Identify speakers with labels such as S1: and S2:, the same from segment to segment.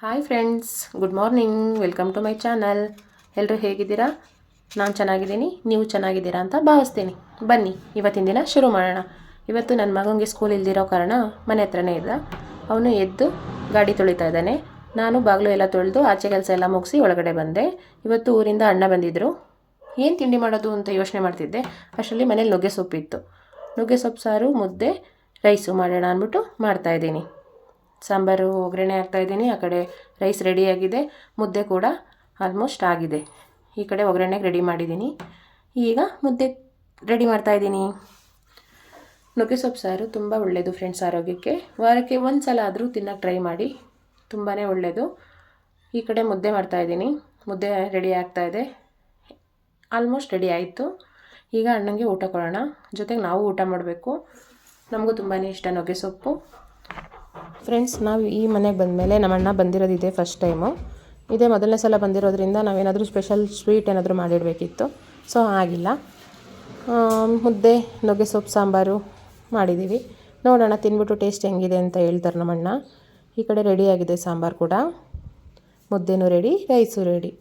S1: Hi friends, good morning. Welcome to my channel. ಎಲ್ಲರೂ ಹೇಗಿದ್ದೀರಾ? ನಾನು ಚೆನ್ನಾಗಿದ್ದೀನಿ, ನೀವು ಚೆನ್ನಾಗಿದ್ದೀರಾ ಅಂತ ಭಾವಿಸ್ತೀನಿ. ಬನ್ನಿ ಇವತ್ತಿನ ದಿನ ಶುರು ಮಾಡೋಣ. ಇವತ್ತು ನನ್ನ ಮಗನಿಗೆ ಸ್ಕೂಲ್ ಇಲ್ದಿರೋ ಕಾರಣ ಮನೆ ಹತ್ರನೇ ಇದ್ದ. ಅವನು ಎದ್ದು ಗಾಡಿ ತೊಳಿತಾ ಇದ್ದಾನೆ. ನಾನು ಬಾಗಿಲು ಎಲ್ಲ ತೊಳೆದು ಆಚೆ ಕೆಲಸ ಎಲ್ಲ ಮುಗಿಸಿ ಒಳಗಡೆ ಬಂದೆ. ಇವತ್ತು ಊರಿಂದ ಅಣ್ಣ ಬಂದಿದ್ದರು. ಏನು ತಿಂಡಿ ಮಾಡೋದು ಅಂತ ಯೋಚನೆ ಮಾಡ್ತಿದ್ದೆ. ಅಷ್ಟರಲ್ಲಿ ಮನೇಲಿ ನುಗ್ಗೆ ಸೊಪ್ಪಿತ್ತು. ನುಗ್ಗೆ ಸೊಪ್ಪು ಸಾರು, ಮುದ್ದೆ, ರೈಸು ಮಾಡೋಣ ಅಂದ್ಬಿಟ್ಟು ಮಾಡ್ತಾಯಿದ್ದೀನಿ. ಸಾಂಬಾರು ಒಗ್ಗರಣೆ ಹಾಕ್ತಾಯಿದ್ದೀನಿ. ಆ ಕಡೆ ರೈಸ್ ರೆಡಿಯಾಗಿದೆ, ಮುದ್ದೆ ಕೂಡ ಆಲ್ಮೋಸ್ಟ್ ಆಗಿದೆ. ಈ ಕಡೆ ಒಗ್ಗರಣೆಗೆ ರೆಡಿ ಮಾಡಿದ್ದೀನಿ. ಈಗ ಮುದ್ದೆ ರೆಡಿ ಮಾಡ್ತಾಯಿದ್ದೀನಿ. ನುಗ್ಗೆ ಸೊಪ್ಪು ಸಾರು ತುಂಬ ಒಳ್ಳೆಯದು ಫ್ರೆಂಡ್ಸ್ ಆರೋಗ್ಯಕ್ಕೆ. ವಾರಕ್ಕೆ ಒಂದು ಸಲ ಆದರೂ ತಿನ್ನೋಕ್ಕೆ ಟ್ರೈ ಮಾಡಿ, ತುಂಬಾ ಒಳ್ಳೆಯದು. ಈ ಕಡೆ ಮುದ್ದೆ ಮಾಡ್ತಾಯಿದ್ದೀನಿ. ಮುದ್ದೆ ರೆಡಿ ಆಗ್ತಾಯಿದೆ, ಆಲ್ಮೋಸ್ಟ್ ರೆಡಿ ಆಯಿತು. ಈಗ ಅಣ್ಣಂಗೆ ಊಟ ಕೊಡೋಣ, ಜೊತೆಗೆ ನಾವು ಊಟ ಮಾಡಬೇಕು. ನಮಗೂ ತುಂಬಾ ಇಷ್ಟ ನುಗ್ಗೆ ಸೊಪ್ಪು. ಫ್ರೆಂಡ್ಸ್, ನಾವು ಈ ಮನೆಗೆ ಬಂದಮೇಲೆ ನಮ್ಮ ಅಣ್ಣ ಬಂದಿರೋದಿದೆ ಫಸ್ಟ್ ಟೈಮು. ಇದೇ ಮೊದಲನೇ ಸಲ ಬಂದಿರೋದ್ರಿಂದ ನಾವೇನಾದರೂ ಸ್ಪೆಷಲ್ ಸ್ವೀಟ್ ಏನಾದರೂ ಮಾಡಿಡಬೇಕಿತ್ತು. ಸೊ ಆಗಿಲ್ಲ. ಮುದ್ದೆ, ನುಗ್ಗೆ ಸೊಪ್ಪು ಸಾಂಬಾರು ಮಾಡಿದ್ದೀವಿ. ನೋಡೋಣ ತಿಂದ್ಬಿಟ್ಟು ಟೇಸ್ಟ್ ಹೆಂಗಿದೆ ಅಂತ ಹೇಳ್ತಾರೆ ನಮ್ಮ ಅಣ್ಣ. ಈ ಕಡೆ ರೆಡಿಯಾಗಿದೆ ಸಾಂಬಾರು ಕೂಡ, ಮುದ್ದೆನೂ ರೆಡಿ, ರೈಸು ರೆಡಿ.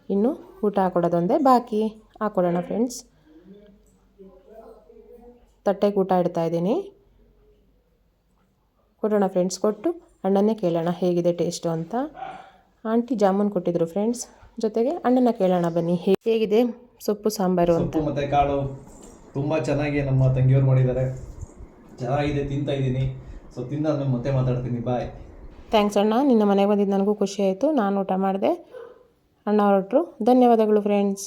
S1: ಇನ್ನು ಊಟ ಹಾಕೊಡೋದೊಂದೇ ಬಾಕಿ. ಹಾಕ್ಕೊಡೋಣ ಫ್ರೆಂಡ್ಸ್. ತಟ್ಟೆಗೆ ಊಟ ಇಡ್ತಾಯಿದ್ದೀನಿ. ಕೊಡೋಣ ಫ್ರೆಂಡ್ಸ್. ಕೊಟ್ಟು ಅಣ್ಣನ್ನೇ ಕೇಳೋಣ ಹೇಗಿದೆ ಟೇಸ್ಟು ಅಂತ. ಆಂಟಿ ಜಾಮೂನ್ ಕೊಟ್ಟಿದ್ರು ಫ್ರೆಂಡ್ಸ್. ಜೊತೆಗೆ ಅಣ್ಣನ ಕೇಳೋಣ ಬನ್ನಿ ಹೇಗಿದೆ ಸೊಪ್ಪು ಸಾಂಬಾರು ಅಂತ.
S2: ಸೊಪ್ಪು ಮತ್ತು ಕಾಳು ತುಂಬ ಚೆನ್ನಾಗಿ ನಮ್ಮ ತಂಗಿಯವ್ರು ಮಾಡಿದ್ದಾರೆ. ಚೆನ್ನಾಗಿದೆ, ತಿಂತಾ ಇದ್ದೀನಿ. ಸೊ ತಿಂದಾದ್ಮೇಲೆ ಮತ್ತೆ ಮಾತಾಡ್ತೀನಿ. ಬಾಯ್.
S1: ಥ್ಯಾಂಕ್ಸ್ ಅಣ್ಣ, ನಿನ್ನ ಮನೆಗೆ ಬಂದಿದ್ದು ನನಗೂ ಖುಷಿ ಆಯಿತು. ನಾನು ಊಟ ಮಾಡಿದೆ, ಅಣ್ಣ ಹೊರಟರು. ಧನ್ಯವಾದಗಳು ಫ್ರೆಂಡ್ಸ್.